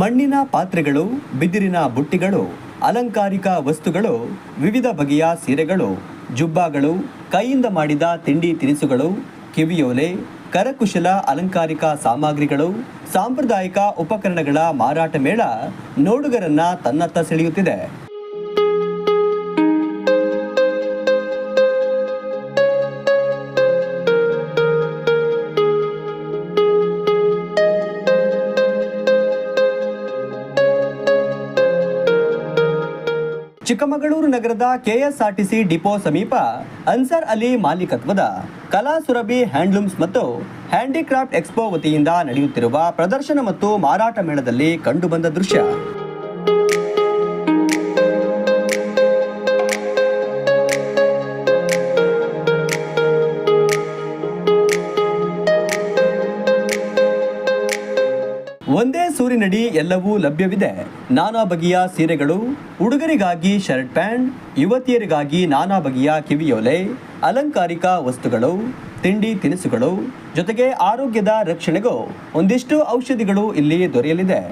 ಮಣ್ಣಿನ ಪಾತ್ರೆಗಳು, ಬಿದಿರಿನ ಬುಟ್ಟಿಗಳು, ಅಲಂಕಾರಿಕ ವಸ್ತುಗಳು, ವಿವಿಧ ಬಗೆಯ ಸೀರೆಗಳು, ಜುಬ್ಬಾಗಳು, ಕೈಯಿಂದ ಮಾಡಿದ ತಿಂಡಿ ತಿನಿಸುಗಳು, ಕಿವಿಯೋಲೆ, ಕರಕುಶಲ ಅಲಂಕಾರಿಕ ಸಾಮಗ್ರಿಗಳು, ಸಾಂಪ್ರದಾಯಿಕ ಉಪಕರಣಗಳ ಮಾರಾಟ ಮೇಳ ನೋಡುಗರನ್ನ ತನ್ನತ್ತ ಸೆಳೆಯುತ್ತಿದೆ. ಚಿಕ್ಕಮಗಳೂರು ನಗರದ ಕೆಎಸ್ಆರ್ಟಿಸಿ ಡಿಪೋ ಸಮೀಪ ಅನ್ಸರ್ ಅಲಿ ಮಾಲೀಕತ್ವದ ಕಲಾ ಸುರಭಿ ಹ್ಯಾಂಡ್ಲೂಮ್ಸ್ ಮತ್ತು ಹ್ಯಾಂಡಿಕ್ರಾಫ್ಟ್ ಎಕ್ಸ್ಪೋ ವತಿಯಿಂದ ನಡೆಯುತ್ತಿರುವ ಪ್ರದರ್ಶನ ಮತ್ತು ಮಾರಾಟ ಮೇಳದಲ್ಲಿ ಕಂಡುಬಂದ ದೃಶ್ಯ. ಒಂದೇ ಸೂರಿನಡಿ ಎಲ್ಲವೂ ಲಭ್ಯವಿದೆ. ನಾನಾ ಬಗೆಯ ಸೀರೆಗಳು, ಹುಡುಗರಿಗಾಗಿ ಶರ್ಟ್ ಪ್ಯಾಂಟ್, ಯುವತಿಯರಿಗಾಗಿ ನಾನಾ ಬಗೆಯ ಕಿವಿಯೋಲೆ, ಅಲಂಕಾರಿಕ ವಸ್ತುಗಳು, ತಿಂಡಿ ತಿನಿಸುಗಳು, ಜೊತೆಗೆ ಆರೋಗ್ಯದ ರಕ್ಷಣೆಗೂ ಒಂದಿಷ್ಟು ಔಷಧಿಗಳು ಇಲ್ಲಿ ದೊರೆಯಲಿದೆ.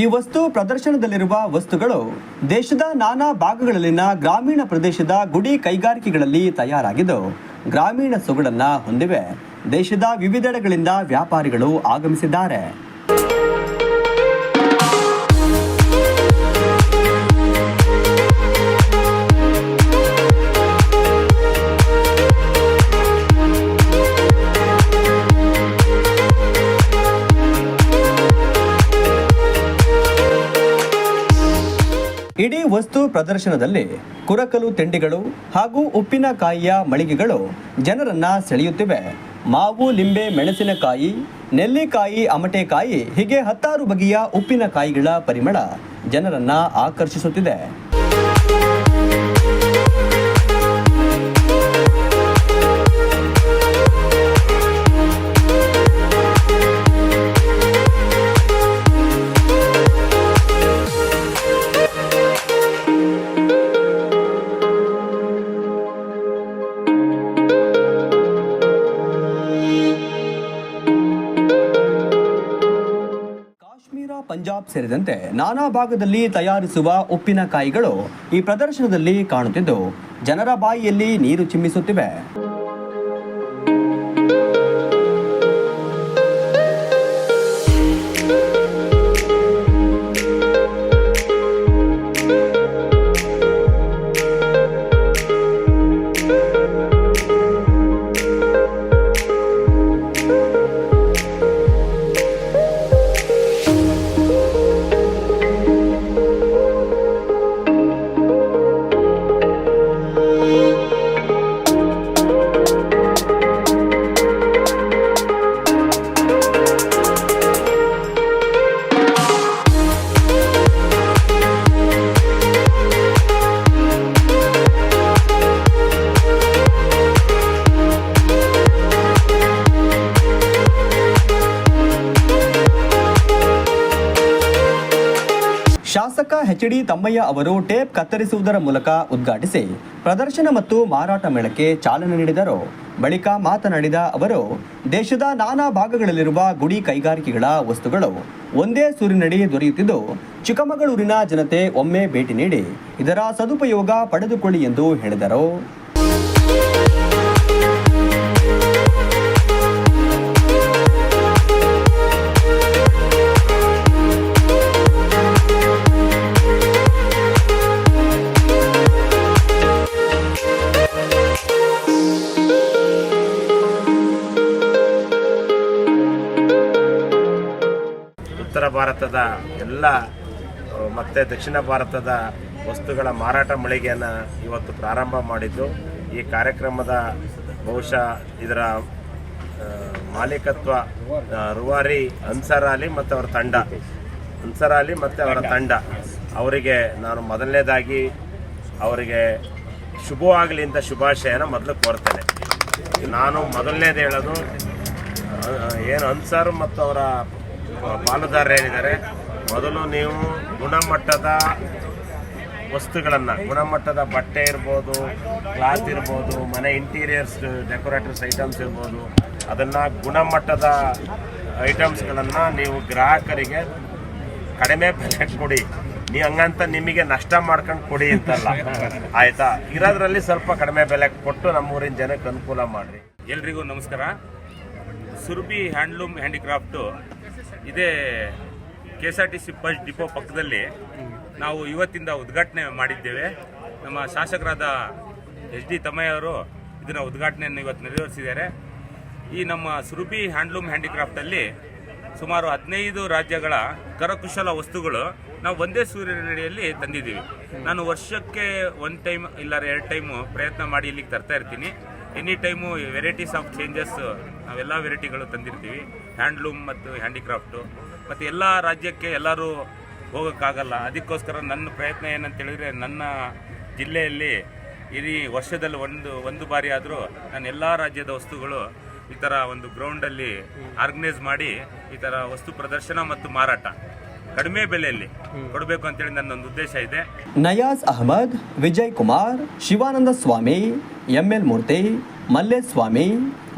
ಈ ವಸ್ತು ಪ್ರದರ್ಶನದಲ್ಲಿರುವ ವಸ್ತುಗಳು ದೇಶದ ನಾನಾ ಭಾಗಗಳಲ್ಲಿನ ಗ್ರಾಮೀಣ ಪ್ರದೇಶದ ಗುಡಿ ಕೈಗಾರಿಕೆಗಳಲ್ಲಿ ತಯಾರಾಗಿದ್ದು ಗ್ರಾಮೀಣ ಸೊಗಡನ್ನ ಹೊಂದಿವೆ. ದೇಶದ ವಿವಿಧೆಡೆಗಳಿಂದ ವ್ಯಾಪಾರಿಗಳು ಆಗಮಿಸಿದ್ದಾರೆ. ಇಡೀ ವಸ್ತು ಪ್ರದರ್ಶನದಲ್ಲಿ ಕುರಕಲು ತಿಂಡಿಗಳು ಹಾಗೂ ಉಪ್ಪಿನಕಾಯಿಯ ಮಳಿಗೆಗಳು ಜನರನ್ನ ಸೆಳೆಯುತ್ತಿವೆ. ಮಾವು, ಲಿಂಬೆ, ಮೆಣಸಿನಕಾಯಿ, ನೆಲ್ಲಿಕಾಯಿ, ಅಮಟೆಕಾಯಿ ಹೀಗೆ 10 ಬಗೆಯ ಉಪ್ಪಿನಕಾಯಿಗಳ ಪರಿಮಳ ಜನರನ್ನ ಆಕರ್ಷಿಸುತ್ತಿದೆ. ಪಂಜಾಬ್ ಸೇರಿದಂತೆ ನಾನಾ ಭಾಗದಲ್ಲಿ ತಯಾರಿಸುವ ಉಪ್ಪಿನಕಾಯಿಗಳು ಈ ಪ್ರದರ್ಶನದಲ್ಲಿ ಕಾಣುತ್ತಿದ್ದು ಜನರ ಬಾಯಿಯಲ್ಲಿ ನೀರು ಚಿಮ್ಮಿಸುತ್ತಿವೆ. ಶಾಸಕ ಎಚ್.ಡಿ. ತಮ್ಮಯ್ಯ ಅವರು ಟೇಪ್ ಕತ್ತರಿಸುವುದರ ಮೂಲಕ ಉದ್ಘಾಟಿಸಿ ಪ್ರದರ್ಶನ ಮತ್ತು ಮಾರಾಟ ಮೇಳಕ್ಕೆ ಚಾಲನೆ ನೀಡಿದರು. ಬಳಿಕ ಮಾತನಾಡಿದ ಅವರು, ದೇಶದ ನಾನಾ ಭಾಗಗಳಲ್ಲಿರುವ ಗುಡಿ ಕೈಗಾರಿಕೆಗಳ ವಸ್ತುಗಳು ಒಂದೇ ಸೂರಿನಡಿ ದೊರೆಯುತ್ತಿದ್ದು ಚಿಕ್ಕಮಗಳೂರಿನ ಜನತೆ ಒಮ್ಮೆ ಭೇಟಿ ನೀಡಿ ಇದರ ಸದುಪಯೋಗ ಪಡೆದುಕೊಳ್ಳಿ ಎಂದು ಹೇಳಿದರು. ಉತ್ತರ ಭಾರತದ ಎಲ್ಲ ಮತ್ತು ದಕ್ಷಿಣ ಭಾರತದ ವಸ್ತುಗಳ ಮಾರಾಟ ಮಳಿಗೆಯನ್ನು ಇವತ್ತು ಪ್ರಾರಂಭ ಮಾಡಿದ್ದು. ಈ ಕಾರ್ಯಕ್ರಮದ ಬಹುಶಃ ಇದರ ಮಾಲೀಕತ್ವ ರೂವಾರಿ ಅನ್ಸರ್ ಅಲಿ ಮತ್ತು ಅವರ ತಂಡ ಅವರಿಗೆ ನಾನು ಮೊದಲನೇದಾಗಿ ಅವರಿಗೆ ಶುಭವಾಗಲಿ ಅಂತ ಶುಭಾಶಯನ ಮೊದಲು ಕೋರ್ತೇನೆ. ನಾನು ಮೊದಲನೇದು ಹೇಳೋದು ಏನು ಅನ್ಸರ್ ಮತ್ತು ಅವರ ಪಾಲುದಾರರೇನಿದ್ದಾರೆ, ಮೊದಲು ನೀವು ಗುಣಮಟ್ಟದ ವಸ್ತುಗಳನ್ನು, ಗುಣಮಟ್ಟದ ಬಟ್ಟೆ ಇರ್ಬೋದು, ಕ್ಲಾತ್ ಇರ್ಬೋದು, ಮನೆ ಇಂಟೀರಿಯರ್ಸ್ ಡೆಕೋರೇಟರ್ಸ್ ಐಟಮ್ಸ್ ಇರ್ಬೋದು, ಅದನ್ನು ಗುಣಮಟ್ಟದ ಐಟಮ್ಸ್ಗಳನ್ನು ನೀವು ಗ್ರಾಹಕರಿಗೆ ಕಡಿಮೆ ಬೆಲೆ ಕೊಡಿ. ನೀವು ಹಂಗಂತ ನಿಮಗೆ ನಷ್ಟ ಮಾಡ್ಕೊಂಡು ಕೊಡಿ ಅಂತಲ್ಲ, ಆಯಿತಾ? ಇರೋದ್ರಲ್ಲಿ ಸ್ವಲ್ಪ ಕಡಿಮೆ ಬೆಲೆ ಕೊಟ್ಟು ನಮ್ಮೂರಿನ ಜನಕ್ಕೆ ಅನುಕೂಲ ಮಾಡಿರಿ. ಎಲ್ರಿಗೂ ನಮಸ್ಕಾರ. ಸುರಭಿ ಹ್ಯಾಂಡ್ಲೂಮ್ ಹ್ಯಾಂಡಿಕ್ರಾಫ್ಟು ಇದೇ KSRTC ಬಸ್ ಡಿಪೋ ಪಕ್ಕದಲ್ಲಿ ನಾವು ಇವತ್ತಿಂದ ಉದ್ಘಾಟನೆ ಮಾಡಿದ್ದೇವೆ. ನಮ್ಮ ಶಾಸಕರಾದ SD ತಮ್ಮಯ್ಯವರು ಇದನ್ನು ಉದ್ಘಾಟನೆಯನ್ನು ಇವತ್ತು ನೆರವೇರಿಸಿದ್ದಾರೆ. ಈ ನಮ್ಮ ಸುರಭಿ ಹ್ಯಾಂಡ್ಲೂಮ್ ಹ್ಯಾಂಡಿಕ್ರಾಫ್ಟಲ್ಲಿ ಸುಮಾರು 15 ರಾಜ್ಯಗಳ ಕರಕುಶಲ ವಸ್ತುಗಳು ನಾವು ಒಂದೇ ಸೂರ್ಯನಡಿಯಲ್ಲಿ ತಂದಿದ್ದೀವಿ. ನಾನು ವರ್ಷಕ್ಕೆ 1 ಟೈಮ್ ಇಲ್ಲ 2 ಟೈಮು ಪ್ರಯತ್ನ ಮಾಡಿ ಇಲ್ಲಿಗೆ ತರ್ತಾ ಇರ್ತೀನಿ. Any time varieties of changes ನಾವೆಲ್ಲ ವೆರೈಟಿಗಳು ತಂದಿರ್ತೀವಿ, ಹ್ಯಾಂಡ್ಲೂಮ್ ಮತ್ತು ಹ್ಯಾಂಡಿಕ್ರಾಫ್ಟು. ಮತ್ತು ಎಲ್ಲ ರಾಜ್ಯಕ್ಕೆ ಎಲ್ಲರೂ ಹೋಗೋಕ್ಕಾಗಲ್ಲ. ಅದಕ್ಕೋಸ್ಕರ ನನ್ನ ಪ್ರಯತ್ನ ಏನಂತ ಹೇಳಿದ್ರೆ, ನನ್ನ ಜಿಲ್ಲೆಯಲ್ಲಿ ಇಡೀ ವರ್ಷದಲ್ಲಿ ಒಂದು ಬಾರಿ ಆದರೂ ನಾನು ಎಲ್ಲ ರಾಜ್ಯದ ವಸ್ತುಗಳು ಈ ಥರ ಒಂದು ಗ್ರೌಂಡಲ್ಲಿ ಆರ್ಗನೈಸ್ ಮಾಡಿ ಈ ಥರ ವಸ್ತು ಪ್ರದರ್ಶನ ಮತ್ತು ಮಾರಾಟ ಕಡಿಮೆ ಬೆಲೆಯಲ್ಲಿ ಕೊಡಬೇಕು ಅಂತೇಳಿ ನನ್ನೊಂದು ಉದ್ದೇಶ ಇದೆ. ನಯಾಜ್ ಅಹಮದ್, ವಿಜಯ್ ಕುಮಾರ್, ಶಿವಾನಂದ ಸ್ವಾಮಿ, ML ಮೂರ್ತಿ, ಮಲ್ಲೇಶ್ ಸ್ವಾಮಿ,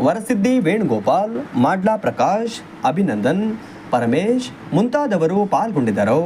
ವರಸಿದ್ದಿ ವೇಣುಗೋಪಾಲ್, ಮಾಡ್ಲಾ ಪ್ರಕಾಶ್, ಅಭಿನಂದನ್, ಪರಮೇಶ್ ಮುಂತಾದವರು ಪಾಲ್ಗೊಂಡಿದ್ದರು.